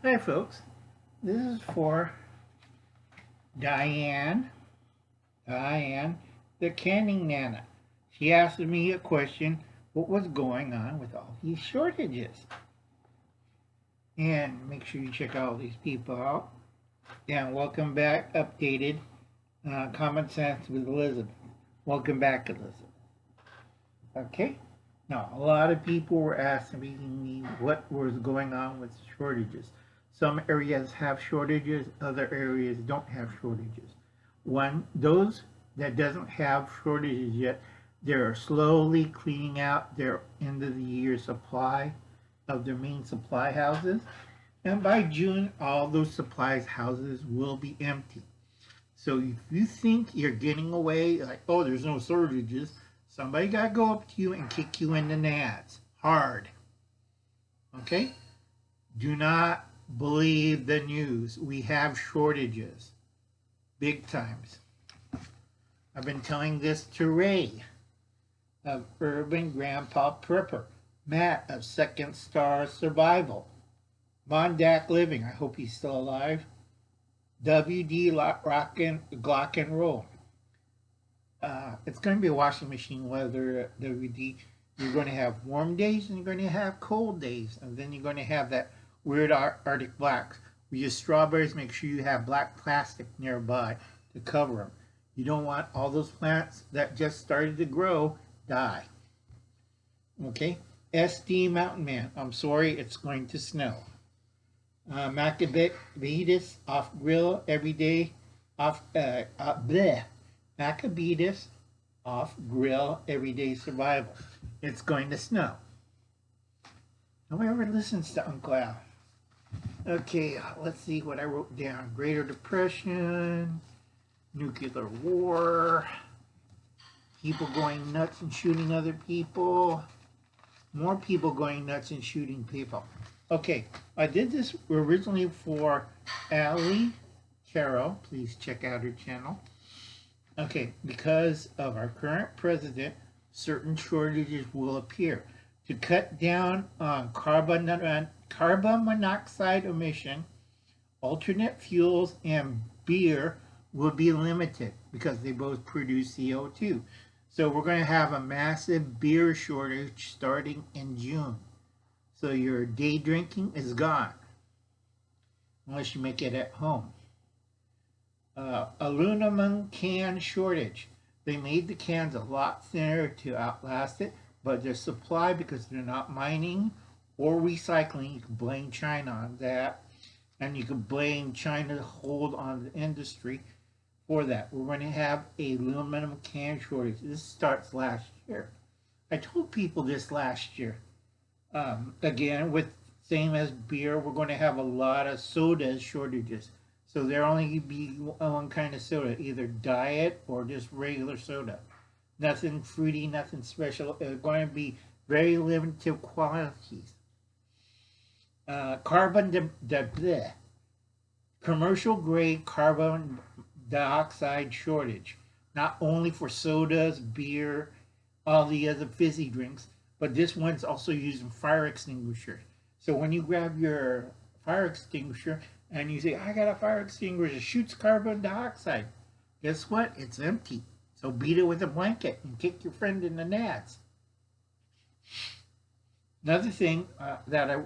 Hi folks, this is for Diane, the canning nana. She asked me a question, what was going on with all these shortages? And make sure you check all these people out. And welcome back, updated Common Sense with Elizabeth. Welcome back, Elizabeth. Okay, now a lot of people were asking me what was going on with shortages. Some areas have shortages, other areas don't have shortages. Those that doesn't have shortages yet, they're slowly cleaning out their end of the year supply of their main supply houses. And by June, all those supplies houses will be empty. So if you think you're getting away, like, oh, there's no shortages, somebody got to go up to you and kick you in the nads hard. Okay? Do not believe the news. We have shortages. Big times. I've been telling this to Ray of Urban Grandpa Prepper, Matt of Second Star Survival, Mondak Living, I hope he's still alive, WD Glock and Roll. It's going to be a washing machine weather, WD. You're going to have warm days and you're going to have cold days. And then you're going to have that weird Arctic blacks. With your strawberries, make sure you have black plastic nearby to cover them. You don't want all those plants that just started to grow die. Okay? SD Mountain Man. I'm sorry, it's going to snow. Maccabetus off grill every day. Maccabetus off grill everyday survival. It's going to snow. Nobody ever listens to Uncle Al. Okay, let's see what I wrote down. Greater Depression, nuclear war, people going nuts and shooting other people, more people going nuts and shooting people. Okay, I did this originally for Allie Carroll. Please check out her channel. Okay, because of our current president, certain shortages will appear. To cut down on carbon monoxide emission, alternate fuels and beer will be limited because they both produce CO2. So we're going to have a massive beer shortage starting in June. So your day drinking is gone unless you make it at home. Aluminum can shortage. They made the cans a lot thinner to outlast it, but their supply, because they're not mining or recycling, you can blame China on that, and you can blame China's hold on the industry for that. We're going to have a aluminum can shortage. This starts last year. I told people this last year. Again, with same as beer, we're going to have a lot of soda shortages. So there only be one kind of soda, either diet or just regular soda. Nothing fruity, nothing special. It's going to be very limited quantities. Commercial grade carbon dioxide shortage, not only for sodas, beer, all the other fizzy drinks, but this one's also using fire extinguisher. So when you grab your fire extinguisher and you say, I got a fire extinguisher, shoots carbon dioxide, guess what? It's empty. So beat it with a blanket and kick your friend in the nads. Another thing that I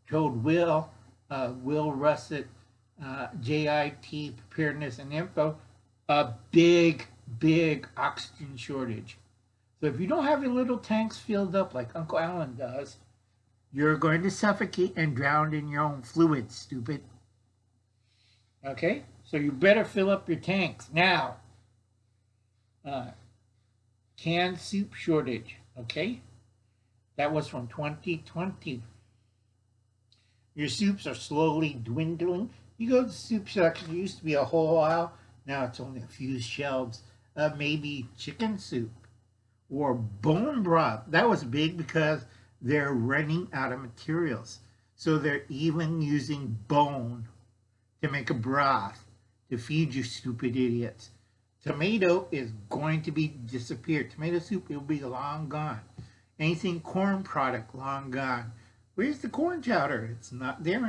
told Will Russet, JIT Preparedness and Info, a big oxygen shortage. So if you don't have your little tanks filled up like Uncle Alan does, you're going to suffocate and drown in your own fluids, stupid. Okay? So you better fill up your tanks now. Canned soup shortage. Okay? That was from 2020. Your soups are slowly dwindling. You go to the soup section, it used to be a whole aisle. Now it's only a few shelves. Maybe chicken soup or bone broth. That was big because they're running out of materials. So they're even using bone to make a broth to feed you stupid idiots. Tomato is going to be disappeared. Tomato soup will be long gone. Anything corn product, long gone. Where's the corn chowder? It's not there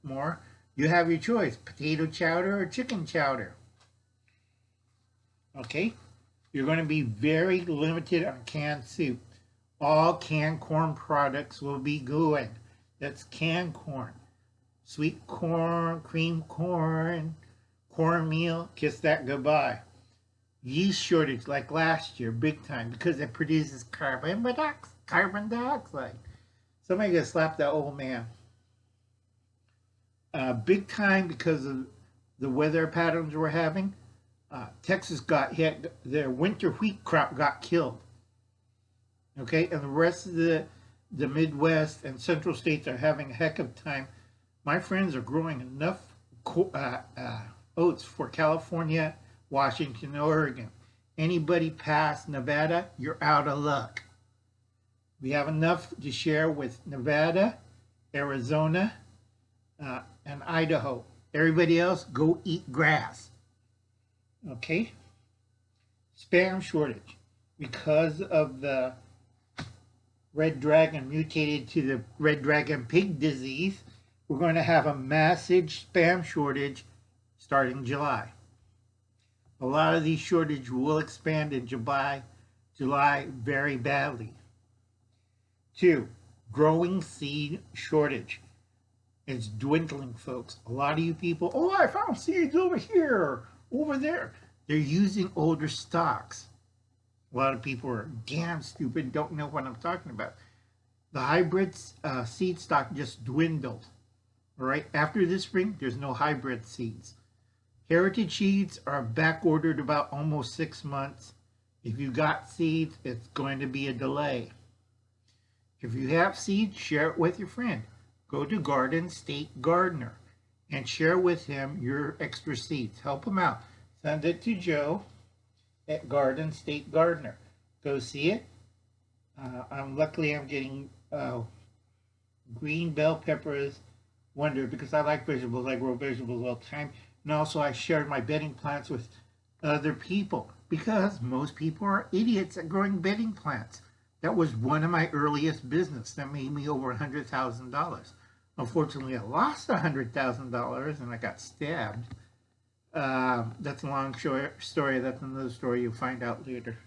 more, you have your choice, potato chowder or chicken chowder. Okay? You're going to be very limited on canned soup. All canned corn products will be going. That's canned corn. Sweet corn, cream corn, cornmeal, kiss that goodbye. Yeast shortage like last year, big time, because it produces carbon dioxide. Somebody gonna slap that old man. Big time because of the weather patterns we're having. Texas got hit. Their winter wheat crop got killed. Okay, and the rest of the Midwest and central states are having a heck of a time. My friends are growing enough oats for California, Washington, Oregon. Anybody past Nevada, you're out of luck. We have enough to share with Nevada, Arizona, and Idaho. Everybody else, go eat grass. Okay? Spam shortage. Because of the red dragon mutated to the red dragon pig disease, we're going to have a massive spam shortage starting July. A lot of these shortages will expand in July very badly. 2, growing seed shortage. It's dwindling, folks. A lot of you people, oh, I found seeds over here, over there. They're using older stocks. A lot of people are damn stupid, don't know what I'm talking about. The hybrid seed stock just dwindled. All right, after this spring, there's no hybrid seeds. Heritage seeds are back ordered about almost 6 months. If you got seeds, it's going to be a delay. If you have seeds, share it with your friend. Go to Garden State Gardener and share with him your extra seeds. Help him out. Send it to Joe at Garden State Gardener. Go see it. Luckily I'm getting green bell peppers. Wonder, because I like vegetables. I grow vegetables all the time. And also I share my bedding plants with other people because most people are idiots at growing bedding plants. That was one of my earliest business that made me over $100,000. Unfortunately, I lost $100,000 and I got stabbed. That's a long story. That's another story you'll find out later.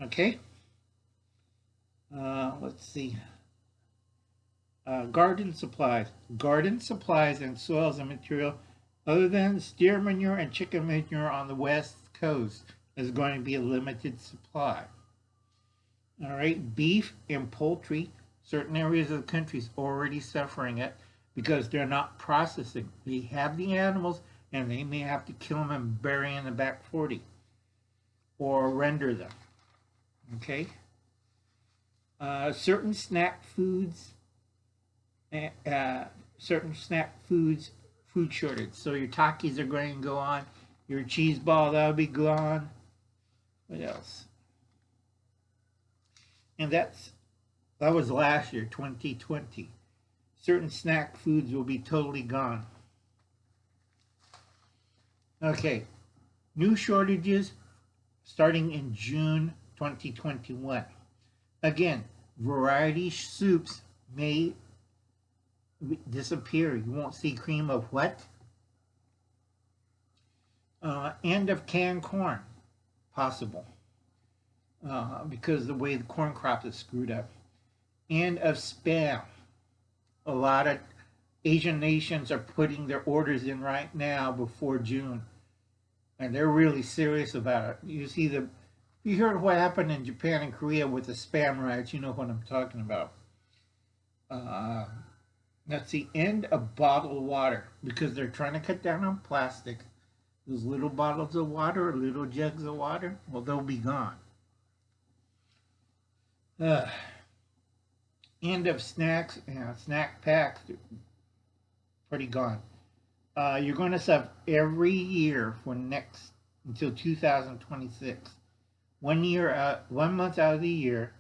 Okay? Let's see. Garden supplies. Garden supplies and soils and material other than steer manure and chicken manure on the West Coast is going to be a limited supply. All right, beef and poultry, certain areas of the country is already suffering it because they're not processing. They have the animals and they may have to kill them and bury in the back 40 or render them. Okay? Certain snack foods, food shortage. So your Takis are going to go on. Your cheese ball, that'll be gone. What else? And that was last year, 2020. Certain snack foods will be totally gone. Okay, new shortages starting in June 2021. Again, variety soups may disappear. You won't see cream of what? End of canned corn, possible. Because of the way the corn crop is screwed up. And of spam. A lot of Asian nations are putting their orders in right now before June. And they're really serious about it. You heard what happened in Japan and Korea with the spam riots, you know what I'm talking about. That's the end of bottled water because they're trying to cut down on plastic. Those little bottles of water, little jugs of water, well, they'll be gone. End of snacks, snack packs, pretty gone. You're going to have every year for until 2026. 1 month out of the year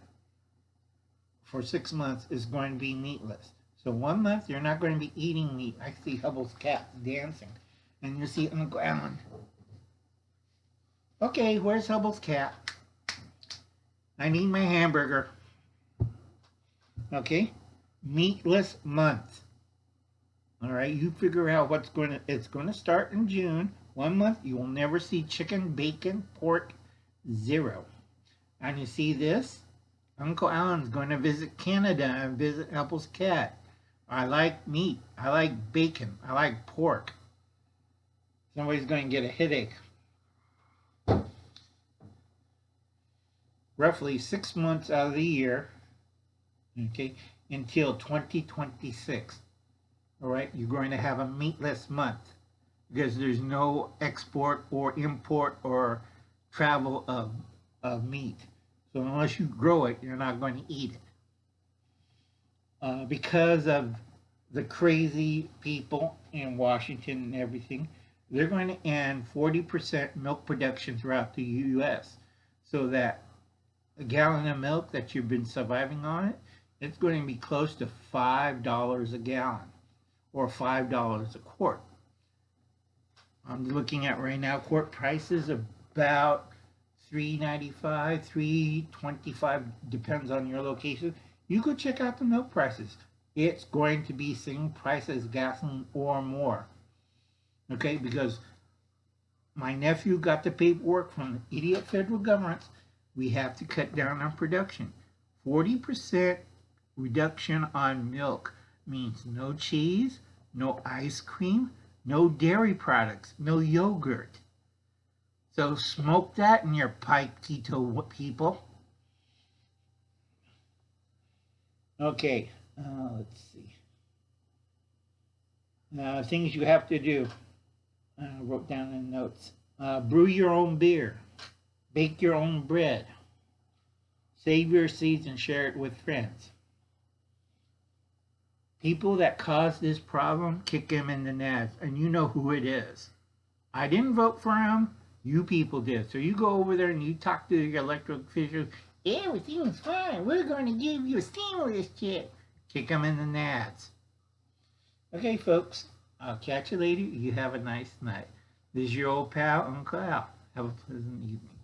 for 6 months is going to be meatless. So 1 month you're not going to be eating meat. I see Hubble's cat dancing, and you see it on the ground. Okay, where's Hubble's cat? I need my hamburger. Okay, meatless month. All right, you figure out it's going to start in June. 1 month, you will never see chicken, bacon, pork, zero. And you see this? Uncle Alan's going to visit Canada and visit Apple's cat. I like meat. I like bacon. I like pork. Somebody's going to get a headache. Roughly 6 months out of the year, okay, until 2026. All right, you're going to have a meatless month because there's no export or import or travel of meat. So unless you grow it, you're not going to eat it. Because of the crazy people in Washington and everything, they're going to end 40% milk production throughout the U.S. so that a gallon of milk that you've been surviving on it's going to be close to $5 a gallon or $5 a quart. I'm looking at right now quart prices about $3.95, $3.25, depends on your location. You go check out the milk prices. It's going to be same price as gasoline or more. Okay, because my nephew got the paperwork from the idiot federal government. We have to cut down on production. 40% reduction on milk means no cheese, no ice cream, no dairy products, no yogurt. So smoke that in your pipe, keto people. Okay, let's see. Things you have to do. I wrote down in notes. Brew your own beer. Bake your own bread. Save your seeds and share it with friends. People that cause this problem, kick them in the nads, and you know who it is. I didn't vote for him. You people did. So you go over there and you talk to your elected officials. Everything's fine. We're going to give you a stimulus check. Kick them in the nads. Okay, folks. I'll catch you later. You have a nice night. This is your old pal, Uncle Al. Have a pleasant evening.